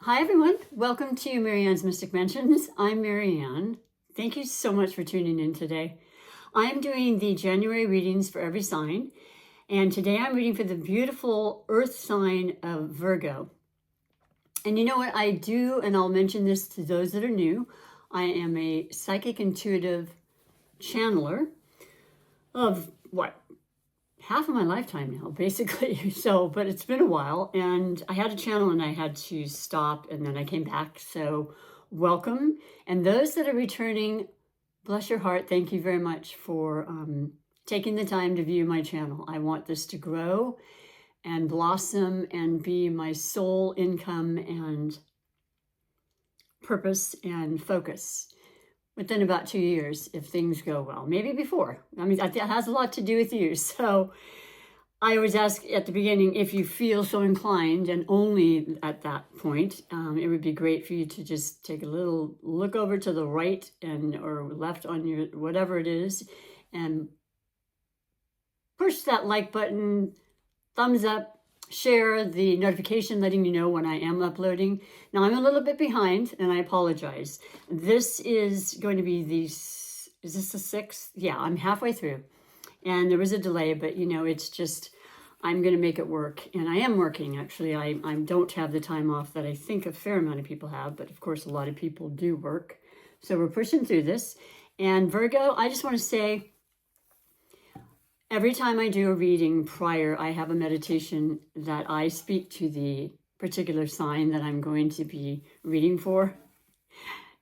Hi everyone, welcome to Marianne's Mystic Mansions. I'm Marianne. Thank you so much for tuning in today. I'm doing the January readings for every sign, and today I'm reading for the beautiful earth sign of Virgo. And you know what I do, and I'll mention this to those that are new, I am a psychic intuitive channeler of half of my lifetime now, basically. But it's been a while, and I had a channel and I had to stop, and then I came back. So welcome. And those that are returning, bless your heart. Thank you very much for taking the time to view my channel. I want this to grow and blossom and be my sole income and purpose and focus within about 2 years, if things go well, maybe before. I mean, that has a lot to do with you. So I always ask at the beginning, if you feel so inclined, and only at that point, it would be great for you to just take a little look over to the right or left on your, whatever it is, and push that like button, thumbs up, share the notification letting you know when I am uploading. Now I'm a little bit behind and I apologize. This is going to be is this the 6th? Yeah, I'm halfway through and there was a delay, but you know, it's just, I'm going to make it work. And I am working actually. I don't have the time off that I think a fair amount of people have, but of course a lot of people do work. So we're pushing through this. And Virgo, I just want to say, every time I do a reading prior, I have a meditation that I speak to the particular sign that I'm going to be reading for.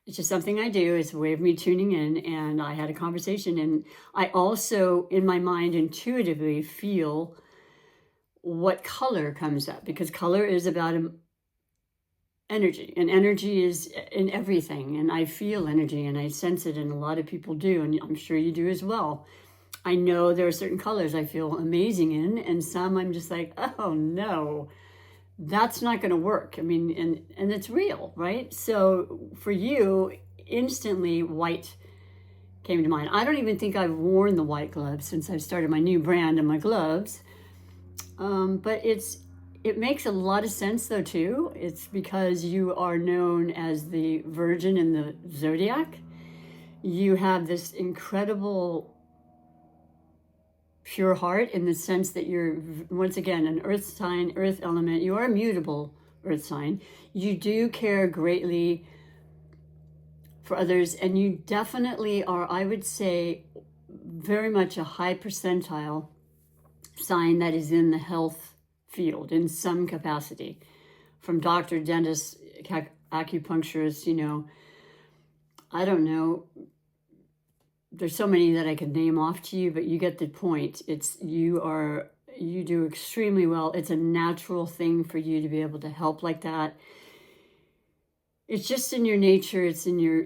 It's just something I do. It's a way of me tuning in, and I had a conversation, and I also, in my mind, intuitively feel what color comes up, because color is about energy, and energy is in everything, and I feel energy, and I sense it, and a lot of people do, and I'm sure you do as well. I know there are certain colors I feel amazing in, and some I'm just like, oh no, that's not going to work. I mean, and it's real, right? So for you, instantly white came to mind. I don't even think I've worn the white gloves since I've started my new brand and my gloves. But it makes a lot of sense though too. It's because you are known as the Virgin in the zodiac. You have this incredible pure heart in the sense that you're, once again, an earth sign, earth element. You are a mutable earth sign. You do care greatly for others, and you definitely are, I would say, very much a high percentile sign that is in the health field in some capacity, from doctor, dentist, acupuncturist, you know, I don't know. There's so many that I could name off to you, but you get the point. You do extremely well. It's a natural thing for you to be able to help like that. It's just in your nature. It's in your,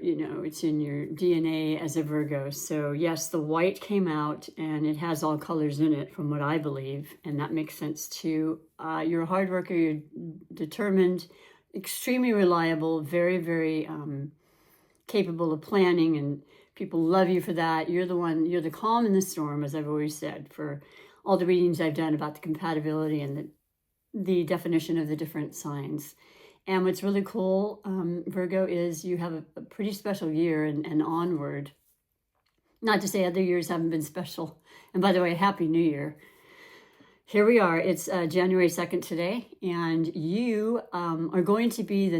it's in your DNA as a Virgo. So yes, the white came out and it has all colors in it from what I believe. And that makes sense too. You're a hard worker. You're determined, extremely reliable, very, very capable of planning, and people love you for that. You're the calm in the storm, as I've always said, for all the readings I've done about the compatibility and the definition of the different signs. And what's really cool, Virgo, is you have a pretty special year and onward. Not to say other years haven't been special. And by the way, Happy New Year. Here we are. It's January 2nd today, and you are going to be in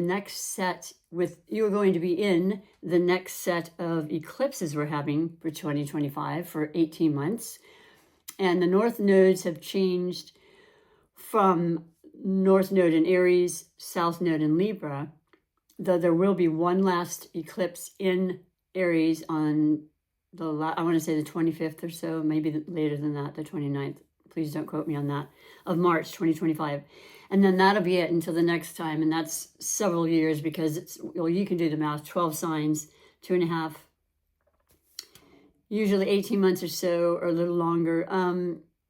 the next set of eclipses we're having for 2025 for 18 months. And the North nodes have changed from North node in Aries, South node in Libra, though there will be one last eclipse in Aries on I want to say the 25th or so, maybe later than that, the 29th. Please don't quote me on that, of March 2025. And then that'll be it until the next time. And that's several years, because you can do the math, 12 signs, 2.5, usually 18 months or so, or a little longer.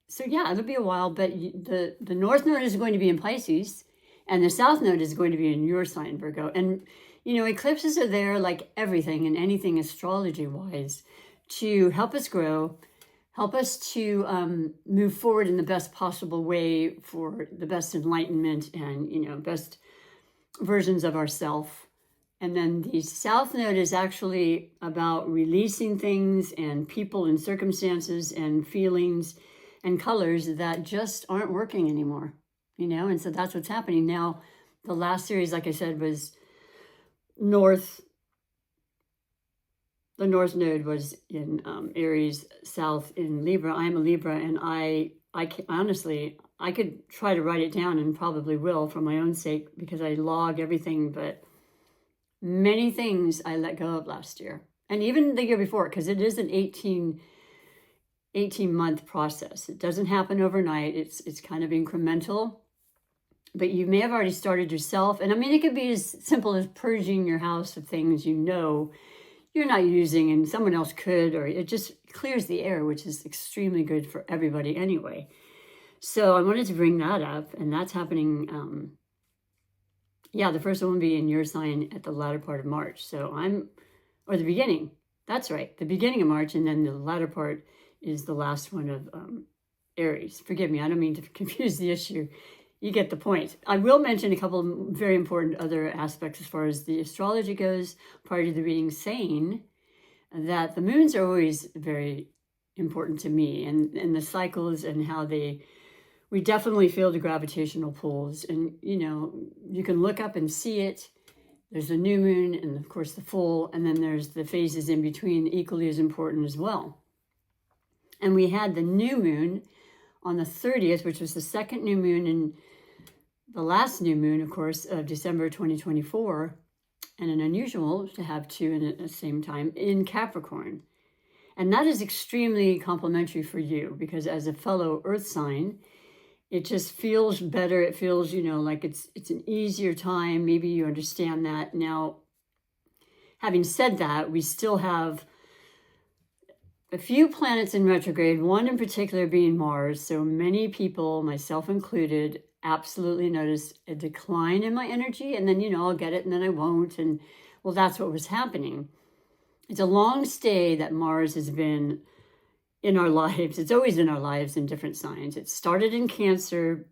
So yeah, it'll be a while, but the North Node is going to be in Pisces, and the South Node is going to be in your sign, Virgo. And, eclipses are there, like everything and anything astrology-wise, to help us grow, help us to move forward in the best possible way for the best enlightenment and, best versions of ourself. And then the South Node is actually about releasing things and people and circumstances and feelings and colors that just aren't working anymore, you know? And so that's what's happening now. The last series, like I said, was North. The North Node was in Aries, South in Libra. I'm a Libra, and I honestly, I could try to write it down and probably will for my own sake because I log everything, but many things I let go of last year and even the year before, because it is an 18-month process. It doesn't happen overnight. It's kind of incremental, but you may have already started yourself. And I mean, it could be as simple as purging your house of things you know you're not using and someone else could, or it just clears the air, which is extremely good for everybody anyway. So I wanted to bring that up, and that's happening. The first one will be in your sign at the latter part of March. So or the beginning. That's right, the beginning of March, and then the latter part is the last one of Aries. Forgive me, I don't mean to confuse the issue. You get the point. I will mention a couple of very important other aspects as far as the astrology goes prior to the reading, saying that the moons are always very important to me, and the cycles and how we definitely feel the gravitational pulls. And, you know, you can look up and see it. There's a new moon and, of course, the full, and then there's the phases in between, equally as important as well. And we had the new moon on the 30th, which was the second new moon and the last new moon, of course, of December 2024, and an unusual to have two in at the same time in Capricorn. And that is extremely complimentary for you because as a fellow earth sign, it just feels better. It feels, you know, like it's an easier time. Maybe you understand that. Now, having said that, we still have a few planets in retrograde, one in particular being Mars. So many people, myself included, absolutely notice a decline in my energy. And then, you know, I'll get it and then I won't. And well, that's what was happening. It's a long stay that Mars has been in our lives. It's always in our lives in different signs. It started in Cancer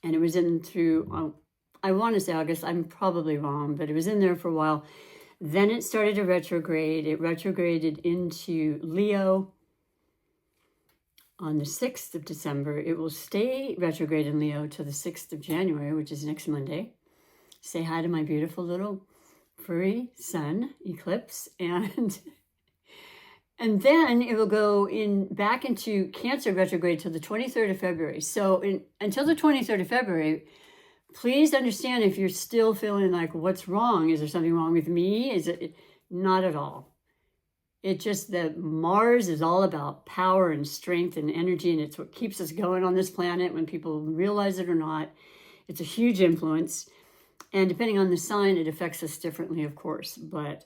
and it was in through, I want to say August, I'm probably wrong, but it was in there for a while. Then it started to retrograde. It retrograded into Leo on the 6th of December. It will stay retrograde in Leo till the 6th of January, which is next Monday. Say hi to my beautiful little furry sun eclipse. And then it will go back into Cancer retrograde till the 23rd of February. So until the 23rd of February, please understand if you're still feeling like, what's wrong? Is there something wrong with me? Is it? Not at all. It's just that Mars is all about power and strength and energy, and it's what keeps us going on this planet when people realize it or not. It's a huge influence. And depending on the sign, it affects us differently, of course. But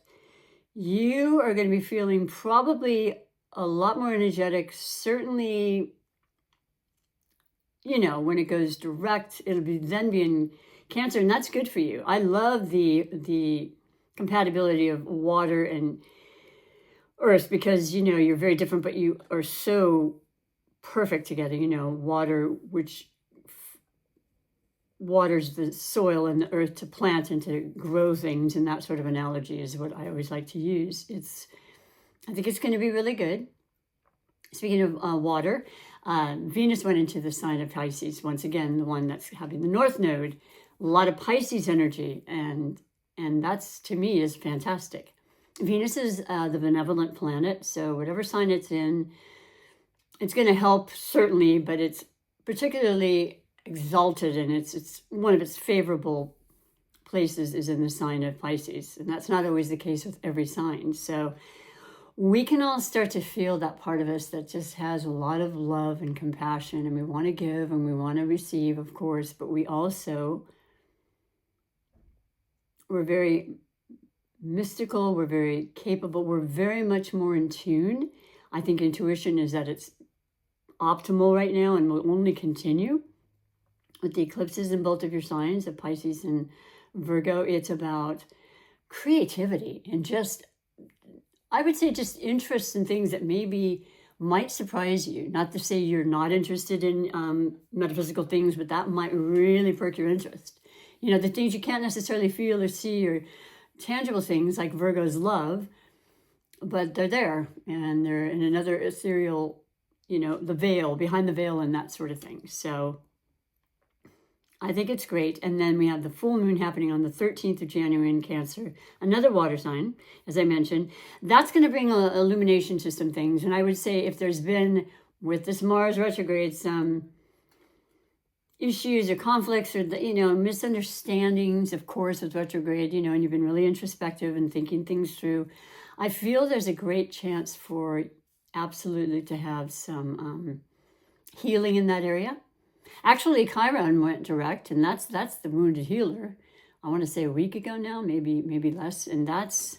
you are going to be feeling probably a lot more energetic, certainly. You know, when it goes direct, it'll be in Cancer, and that's good for you. I love the compatibility of water and earth because, you know, you're very different, but you are so perfect together. You know, water, which waters the soil and the earth to plant and to grow things, and that sort of analogy is what I always like to use. I think it's going to be really good. Speaking of water, Venus went into the sign of Pisces, once again, the one that's having the North Node, a lot of Pisces energy, and that's, to me, is fantastic. Venus is the benevolent planet, so whatever sign it's in, it's going to help, certainly, but it's particularly exalted, and it's one of its favorable places is in the sign of Pisces, and that's not always the case with every sign. So we can all start to feel that part of us that just has a lot of love and compassion, and we want to give and we want to receive, of course, but we're very mystical, we're very capable, we're very much more in tune. I think intuition is at its optimal right now and will only continue. With the eclipses in both of your signs of Pisces and Virgo, it's about creativity and just, I would say, just interests in things that maybe might surprise you. Not to say you're not interested in metaphysical things, but that might really perk your interest. You know, the things you can't necessarily feel or see, or tangible things like Virgo's love, but they're there, and they're in another ethereal, you know, the veil, behind the veil, and that sort of thing. So I think it's great. And then we have the full moon happening on the 13th of January in Cancer, another water sign, as I mentioned. That's going to bring a illumination to some things. And I would say if there's been, with this Mars retrograde, some issues or conflicts or, you know, misunderstandings, of course, with retrograde, you know, and you've been really introspective and thinking things through, I feel there's a great chance for absolutely to have some healing in that area. Actually, Chiron went direct, and that's the wounded healer. I want to say a week ago now, maybe less, and that's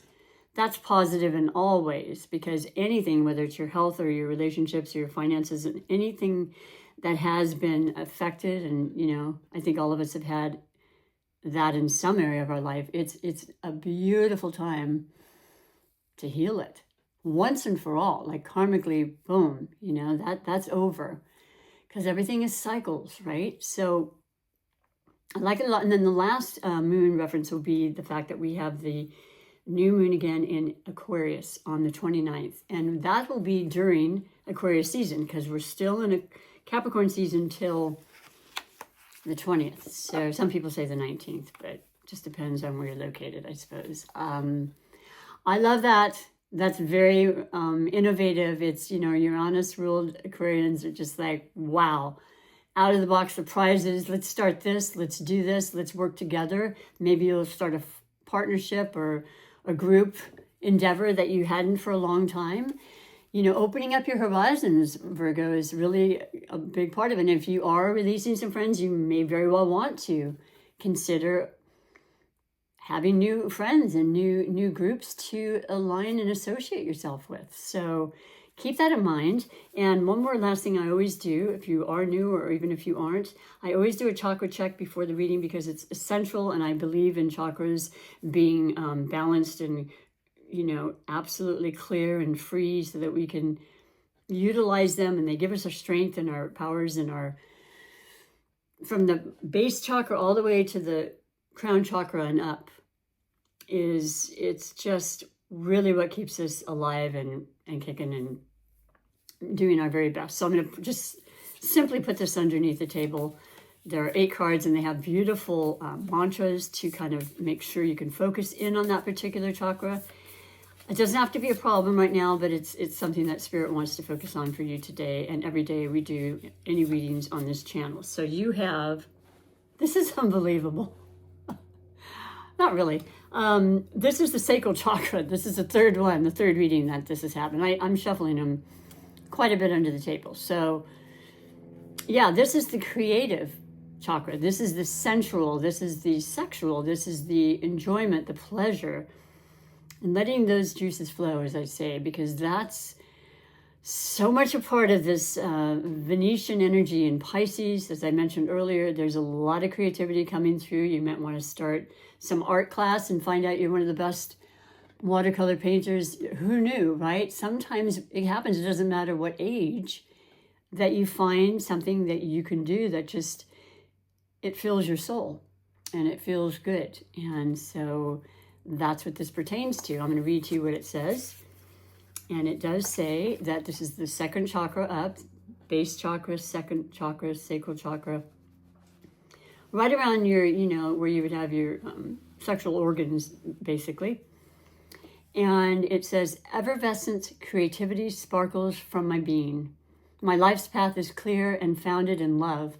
positive in all ways, because anything, whether it's your health or your relationships or your finances, and anything that has been affected, and you know, I think all of us have had that in some area of our life. It's a beautiful time to heal it once and for all, like karmically, boom, you know, that's over. Because everything is cycles, right? So I like it a lot. And then the last moon reference will be the fact that we have the new moon again in Aquarius on the 29th. And that will be during Aquarius season, because we're still in a Capricorn season till the 20th. So some people say the 19th, but it just depends on where you're located, I suppose. I love that. That's very innovative. It's, you know, Uranus ruled Aquarians are just like, wow, out of the box surprises. Let's start this. Let's do this. Let's work together. Maybe you'll start a partnership or a group endeavor that you hadn't for a long time. You know, opening up your horizons, Virgo, is really a big part of it. And if you are releasing some friends, you may very well want to consider having new friends and new groups to align and associate yourself with. So keep that in mind. And one more last thing I always do, if you are new or even if you aren't, I always do a chakra check before the reading, because it's essential, and I believe in chakras being balanced and, you know, absolutely clear and free, so that we can utilize them, and they give us our strength and our powers and our, from the base chakra all the way to the crown chakra and up. It's just really what keeps us alive and kicking and doing our very best. So I'm going to just simply put this underneath the table. There are 8 cards, and they have beautiful mantras to kind of make sure you can focus in on that particular chakra. It doesn't have to be a problem right now, but it's something that Spirit wants to focus on for you today. And every day we do any readings on this channel. So you have, this is unbelievable. Not really. This is the sacral chakra. This is the third one, the third reading that this has happened. I'm shuffling them quite a bit under the table. So yeah, this is the creative chakra. This is the sensual. This is the sexual. This is the enjoyment, the pleasure, and letting those juices flow, as I say, because that's so much a part of this Venetian energy in Pisces. As I mentioned earlier, there's a lot of creativity coming through. You might want to start some art class and find out you're one of the best watercolor painters. Who knew, right? Sometimes it happens. It doesn't matter what age, that you find something that you can do that just, it fills your soul and it feels good. And so that's what this pertains to. I'm going to read to you what it says. And it does say that this is the second chakra up, base chakra, second chakra, sacral chakra, right around your, you know, where you would have your sexual organs, basically. And it says, effervescent creativity sparkles from my being. My life's path is clear and founded in love.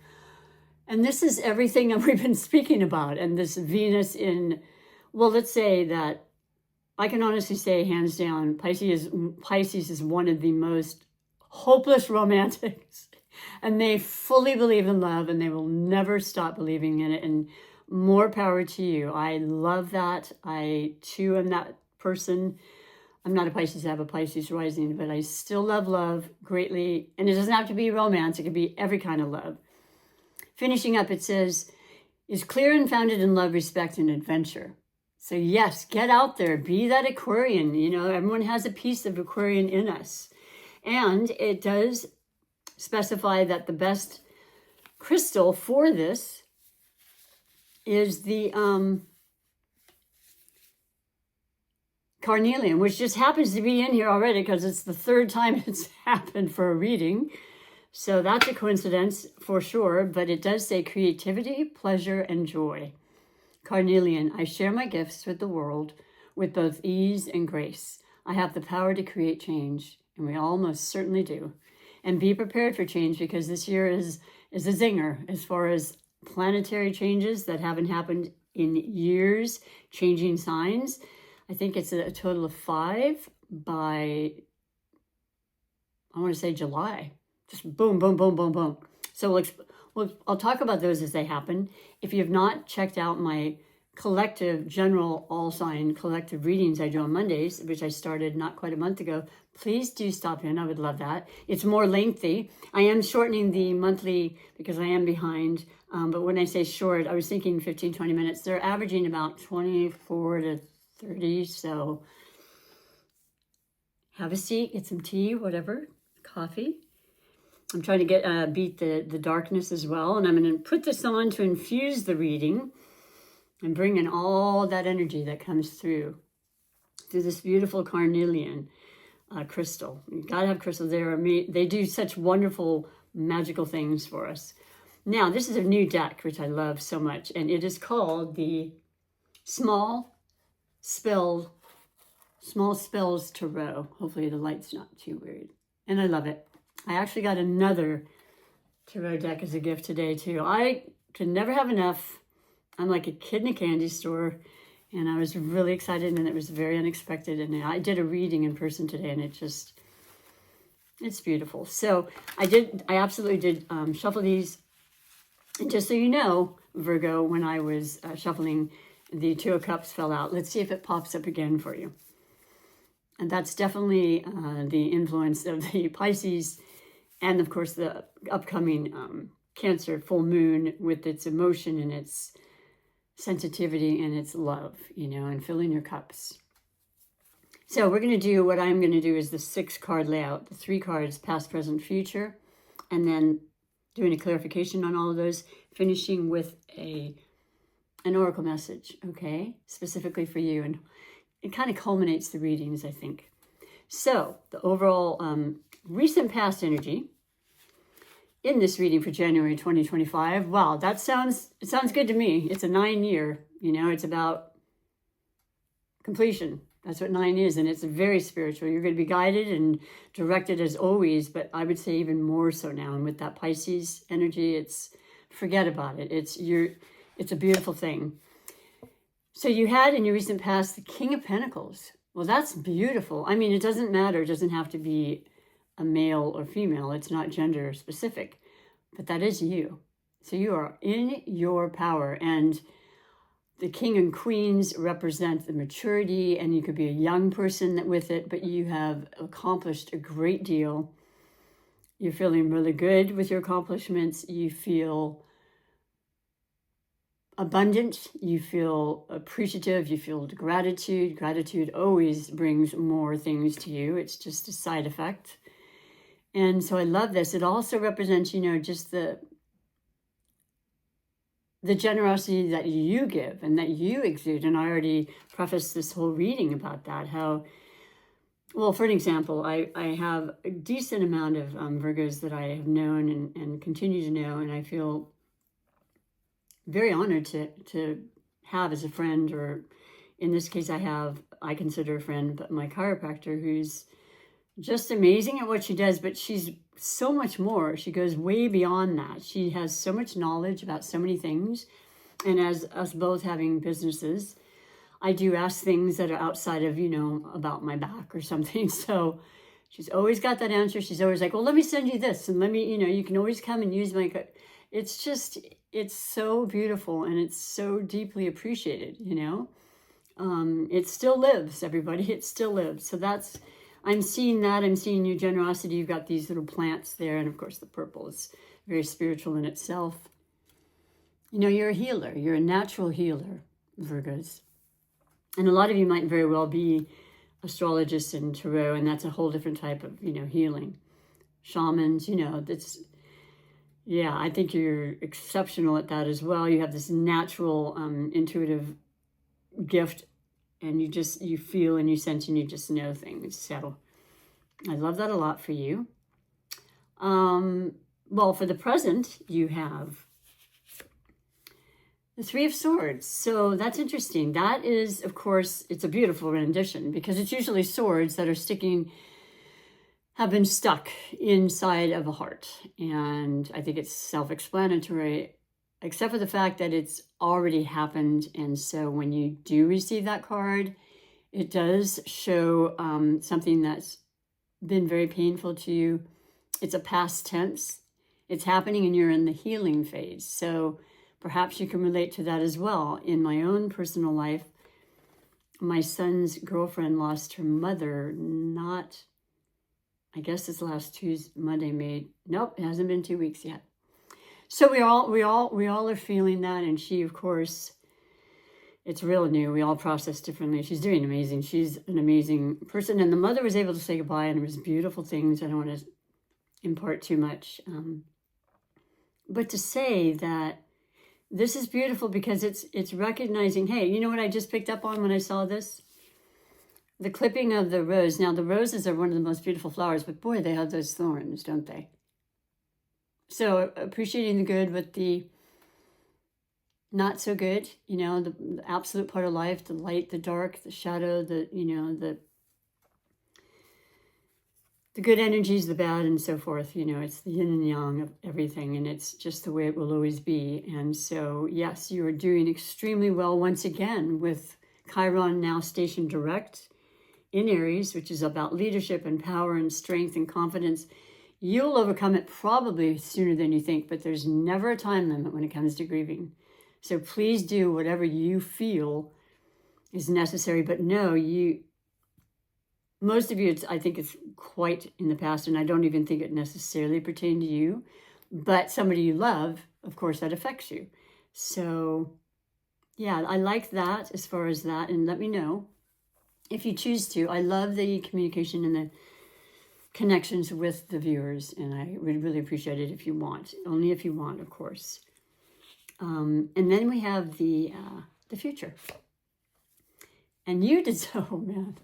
And this is everything that we've been speaking about. And this Venus in, well, let's say that I can honestly say, hands down, Pisces is one of the most hopeless romantics. And they fully believe in love, and they will never stop believing in it. And more power to you. I love that. I, too, am that person. I'm not a Pisces, I have a Pisces rising, but I still love love greatly. And it doesn't have to be romance. It could be every kind of love. Finishing up, it says, is clear and founded in love, respect, and adventure. So yes, get out there, be that Aquarian. You know, everyone has a piece of Aquarian in us. And it does specify that the best crystal for this is the carnelian, which just happens to be in here already because it's the third time it's happened for a reading. So that's a coincidence for sure, but it does say creativity, pleasure, and joy. Carnelian, I share my gifts with the world with both ease and grace. I have the power to create change, and we all most certainly do. And be prepared for change, because this year is a zinger as far as planetary changes that haven't happened in years, changing signs. I think it's a total of 5 by, I want to say July. Just boom, boom, boom, boom, boom. So I'll talk about those as they happen. If you have not checked out my collective general all sign collective readings I do on Mondays, which I started not quite a month ago, please do stop in. I would love that. It's more lengthy. I am shortening the monthly because I am behind. But when I say short, I was thinking 15, 20 minutes. They're averaging about 24 to 30. So have a seat, get some tea, whatever, coffee. I'm trying to get beat the darkness as well. And I'm going to put this on to infuse the reading and bring in all that energy that comes through this beautiful carnelian crystal. You got to have crystals. They do such wonderful, magical things for us. Now, this is a new deck, which I love so much. And it is called the Small Spells Tarot. Hopefully the light's not too weird. And I love it. I actually got another tarot deck as a gift today too. I could never have enough. I'm like a kid in a candy store, and I was really excited, and it was very unexpected. And I did a reading in person today, and it's beautiful. So I absolutely did shuffle these. And just so you know, Virgo, when I was shuffling, the Two of Cups fell out. Let's see if it pops up again for you. And that's definitely the influence of the Pisces, and of course the upcoming Cancer full moon with its emotion and its sensitivity and its love, and filling your cups. So we're going to do, what I'm going to do is the 6-card layout, the 3 cards, past, present, future, and then doing a clarification on all of those, finishing with an oracle message, okay, specifically for you. And it kind of culminates the readings, I think. So the overall recent past energy in this reading for January 2025. Wow, it sounds good to me. It's a 9-year, it's about completion. That's what 9 is, and it's very spiritual. You're going to be guided and directed as always, but I would say even more so now. And with that Pisces energy, forget about it. It's a beautiful thing. So you had in your recent past the King of Pentacles. Well, that's beautiful. I mean, it doesn't matter. It doesn't have to be a male or female. It's not gender specific, but that is you. So you are in your power, and the King and Queens represent the maturity, and you could be a young person with it, but you have accomplished a great deal. You're feeling really good with your accomplishments. You feel abundant, you feel appreciative, you feel gratitude. Gratitude always brings more things to you. It's just a side effect. And so I love this. It also represents, just the generosity that you give and that you exude. And I already prefaced this whole reading about that. How, well, for an example, I have a decent amount of Virgos that I have known and continue to know, and I feel very honored to have as a friend, or in this case I consider a friend, but my chiropractor, who's just amazing at what she does, but she's so much more. She goes way beyond that. She has so much knowledge about so many things. And as us both having businesses, I do ask things that are outside of, about my back or something. So she's always got that answer. She's always like, well, let me send you this. And let me, you can always come and use my, it's so beautiful, and it's so deeply appreciated, It still lives, everybody. It still lives. So I'm seeing that. I'm seeing your generosity. You've got these little plants there. And of course, the purple is very spiritual in itself. You're a healer. You're a natural healer, Virgos. And a lot of you might very well be astrologists and tarot, and that's a whole different type of, healing. Shamans, Yeah, I think you're exceptional at that as well. You have this natural intuitive gift, and you feel and you sense and you just know things. So I love that a lot for you. Well, for the present, you have the Three of Swords. So that's interesting. That is, of course, it's a beautiful rendition because it's usually swords that are have been stuck inside of a heart. And I think it's self-explanatory, except for the fact that it's already happened. And so when you do receive that card, it does show something that's been very painful to you. It's a past tense. It's happening and you're in the healing phase. So perhaps you can relate to that as well. In my own personal life, my son's girlfriend lost her mother, I guess it's last Tuesday, Monday, nope, it hasn't been 2 weeks yet. So we all are feeling that. And she, of course, it's real new. We all process differently. She's doing amazing. She's an amazing person. And the mother was able to say goodbye, and it was beautiful things. I don't want to impart too much. But to say that this is beautiful because it's recognizing, hey, you know what I just picked up on when I saw this? The clipping of the rose. Now, the roses are one of the most beautiful flowers, but boy, they have those thorns, don't they? So appreciating the good with the not so good, the absolute part of life, the light, the dark, the shadow, the good energies, the bad, and so forth. It's the yin and yang of everything, and it's just the way it will always be. And so, yes, you are doing extremely well once again with Chiron now stationed direct in Aries, which is about leadership and power and strength and confidence. You'll overcome it probably sooner than you think, but there's never a time limit when it comes to grieving. So please do whatever you feel is necessary. But no, most of you, I think it's quite in the past, and I don't even think it necessarily pertained to you. But somebody you love, of course, that affects you. So yeah, I like that as far as that. And let me know if you choose to. I love the communication and the connections with the viewers, and I would really appreciate it if you want. Only if you want, of course. And then we have the future. And you did oh man,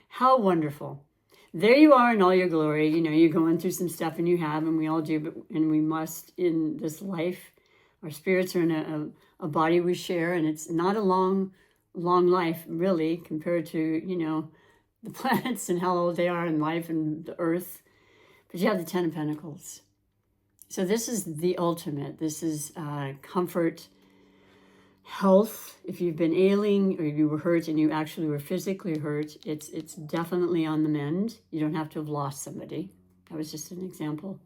how wonderful. There you are in all your glory. You're going through some stuff, and you have, and we all do, and we must in this life. Our spirits are in a body we share, and it's not a long life, really, compared to, the planets and how old they are in life and the earth. But you have the Ten of Pentacles. So this is the ultimate. This is comfort, health. If you've been ailing or you were hurt and you actually were physically hurt, it's definitely on the mend. You don't have to have lost somebody. That was just an example.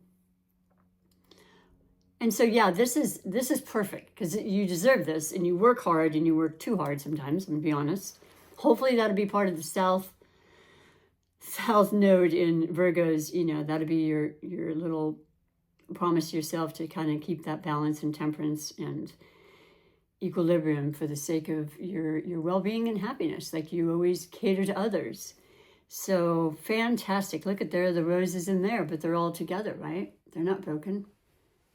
And so, yeah, this is perfect because you deserve this, and you work hard, and you work too hard sometimes, I'm going to be honest. Hopefully that'll be part of the South node in Virgos. That'll be your little promise to yourself to kind of keep that balance and temperance and equilibrium for the sake of your well-being and happiness, like you always cater to others. So fantastic. Look at the roses in there, but they're all together, right? They're not broken.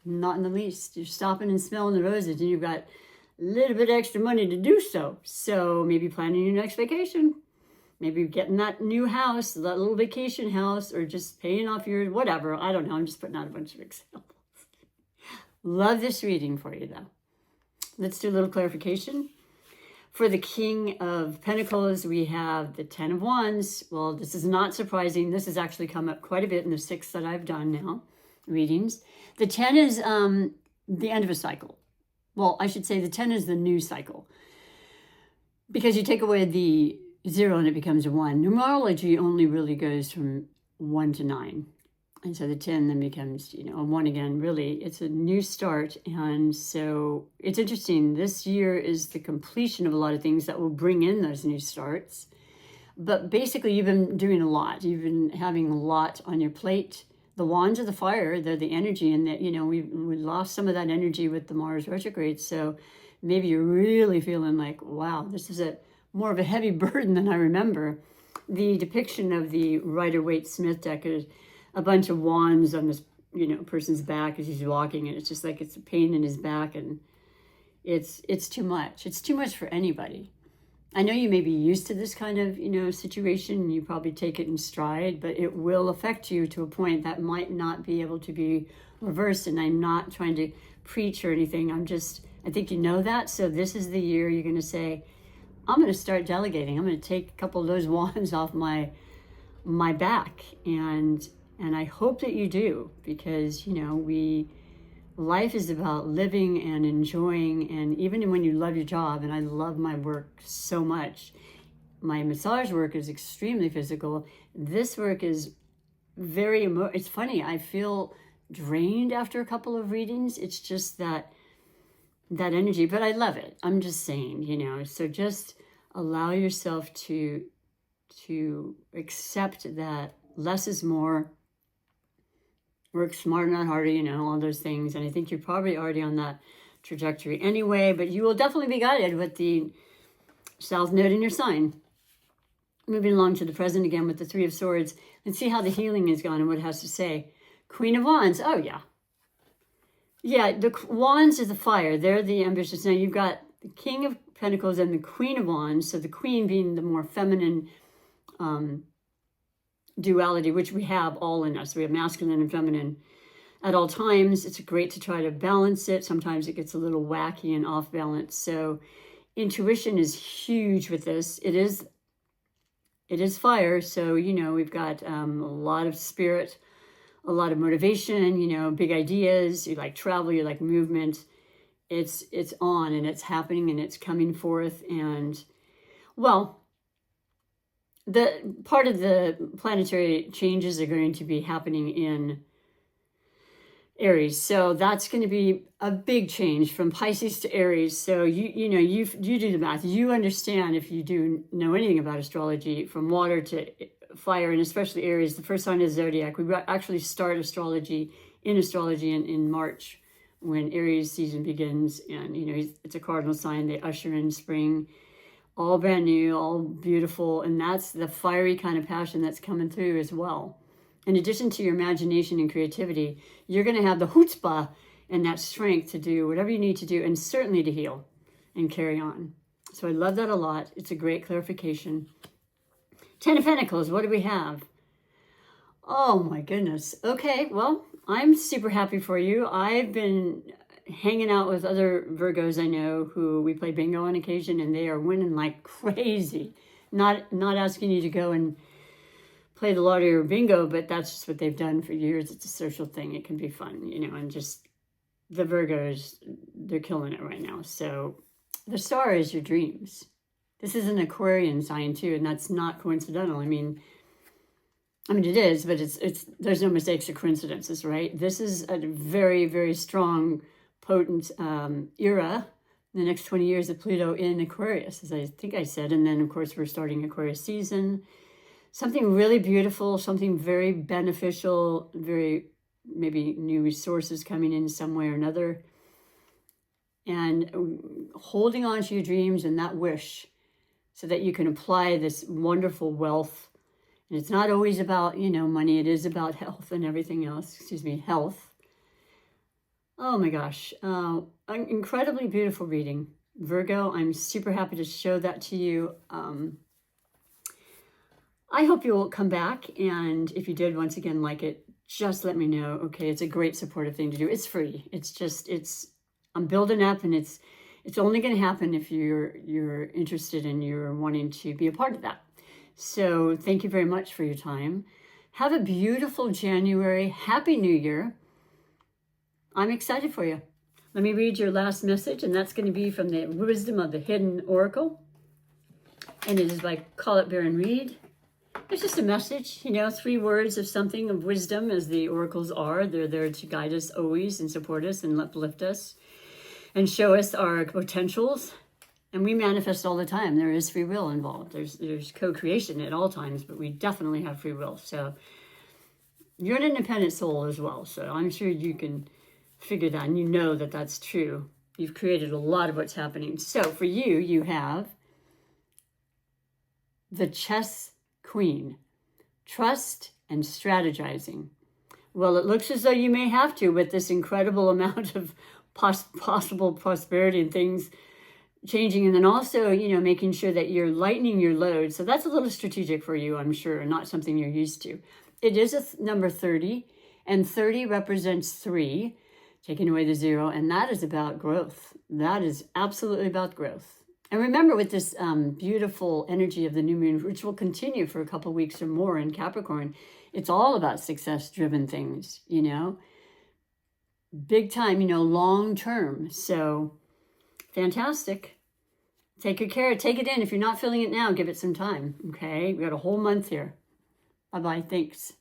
Not in the least. You're stopping and smelling the roses, and you've got a little bit extra money to do so. So maybe planning your next vacation. Maybe getting that new house, that little vacation house, or just paying off your whatever. I don't know. I'm just putting out a bunch of examples. Love this reading for you, though. Let's do a little clarification. For the King of Pentacles, we have the Ten of Wands. Well, this is not surprising. This has actually come up quite a bit in the 6 that I've done now, readings. The 10 is the end of a cycle. Well, I should say the 10 is the new cycle. Because you take away the 0 and it becomes a 1. Numerology only really goes from 1 to 9. And so the 10 then becomes, a 1 again. Really, it's a new start. And so it's interesting. This year is the completion of a lot of things that will bring in those new starts. But basically, you've been doing a lot. You've been having a lot on your plate. The wands are the fire. They're the energy. And that, we lost some of that energy with the Mars retrograde. So maybe you're really feeling like, wow, this is more of a heavy burden than I remember. The depiction of the Rider-Waite-Smith deck is a bunch of wands on this person's back as he's walking, and it's just like it's a pain in his back, and it's too much. It's too much for anybody. I know you may be used to this kind of, situation, and you probably take it in stride, but it will affect you to a point that might not be able to be reversed. And I'm not trying to preach or anything. I think you know that. So this is the year you're going to say, I'm going to start delegating. I'm going to take a couple of those wands off my back. And I hope that you do, because, life is about living and enjoying. And even when you love your job, and I love my work so much, my massage work is extremely physical. This work is very it's funny. I feel drained after a couple of readings. It's just that energy, but I love it. I'm just saying, so just allow yourself to accept that less is more. Work smarter, not harder, all those things. And I think you're probably already on that trajectory anyway, but you will definitely be guided with the South Node in your sign. Moving along to the present again with the Three of Swords. Let's see how the healing is gone and what it has to say. Queen of Wands. Oh, yeah. Yeah, the Wands is the fire. They're the ambitious. Now you've got the King of Pentacles and the Queen of Wands. So the Queen being the more feminine duality, which we have all in us. We have masculine and feminine at all times. It's great to try to balance it. Sometimes it gets a little wacky and off balance. So intuition is huge with this. It is fire. So, we've got a lot of spirit, a lot of motivation, big ideas. You like travel, you like movement. It's on, and it's happening, and it's coming forth. And well, the part of the planetary changes are going to be happening in Aries. So that's going to be a big change from Pisces to Aries. So you do the math. You understand, if you do know anything about astrology, from water to fire, and especially Aries, the first sign of the zodiac. We actually start astrology in March, when Aries season begins, and it's a cardinal sign. They usher in spring. All brand new, all beautiful. And that's the fiery kind of passion that's coming through as well. In addition to your imagination and creativity, you're going to have the chutzpah and that strength to do whatever you need to do, and certainly to heal and carry on. So I love that a lot. It's a great clarification. Ten of Pentacles, what do we have? Oh my goodness. Okay, well, I'm super happy for you. I've been hanging out with other Virgos I know who we play bingo on occasion, and they are winning like crazy. Not asking you to go and play the lottery or bingo, but that's just what they've done for years. It's a social thing. It can be fun, and just the Virgos, they're killing it right now. So the star is your dreams. This is an Aquarian sign too, and that's not coincidental. I mean it is, but it's there's no mistakes or coincidences, right? This is a very, very strong, potent era, the next 20 years of Pluto in Aquarius, as I think I said. And then, of course, we're starting Aquarius season. Something really beautiful, something very beneficial, very maybe new resources coming in some way or another. And holding on to your dreams and that wish so that you can apply this wonderful wealth. And it's not always about, money. It is about health and everything else. Health. Oh my gosh, an incredibly beautiful reading. Virgo, I'm super happy to show that to you. I hope you'll come back, and if you did, once again, like it, just let me know. Okay, it's a great supportive thing to do. It's free. I'm building up, and it's only going to happen if you're interested and you're wanting to be a part of that. So thank you very much for your time. Have a beautiful January. Happy New Year. I'm excited for you. Let me read your last message, and that's going to be from the Wisdom of the Hidden Oracle. And it is by Colette Baron Reed. It's just a message, 3 words of something of wisdom, as the oracles are. They're there to guide us always and support us and uplift us and show us our potentials. And we manifest all the time. There is free will involved. There's co-creation at all times, but we definitely have free will. So you're an independent soul as well. So I'm sure you can figure that, and that that's true. You've created a lot of what's happening. So for you, you have the Chess Queen. Trust and strategizing. Well, it looks as though you may have to with this incredible amount of possible prosperity and things changing. And then also, making sure that you're lightening your load. So that's a little strategic for you, I'm sure, not something you're used to. It is a number 30, and 30 represents 3, taking away the 0, and that is about growth. That is absolutely about growth. And remember, with this beautiful energy of the new moon, which will continue for a couple weeks or more in Capricorn, it's all about success-driven things, big time, long term. So fantastic. Take good care. Take it in. If you're not feeling it now, give it some time. Okay. We got a whole month here. Bye-bye. Thanks.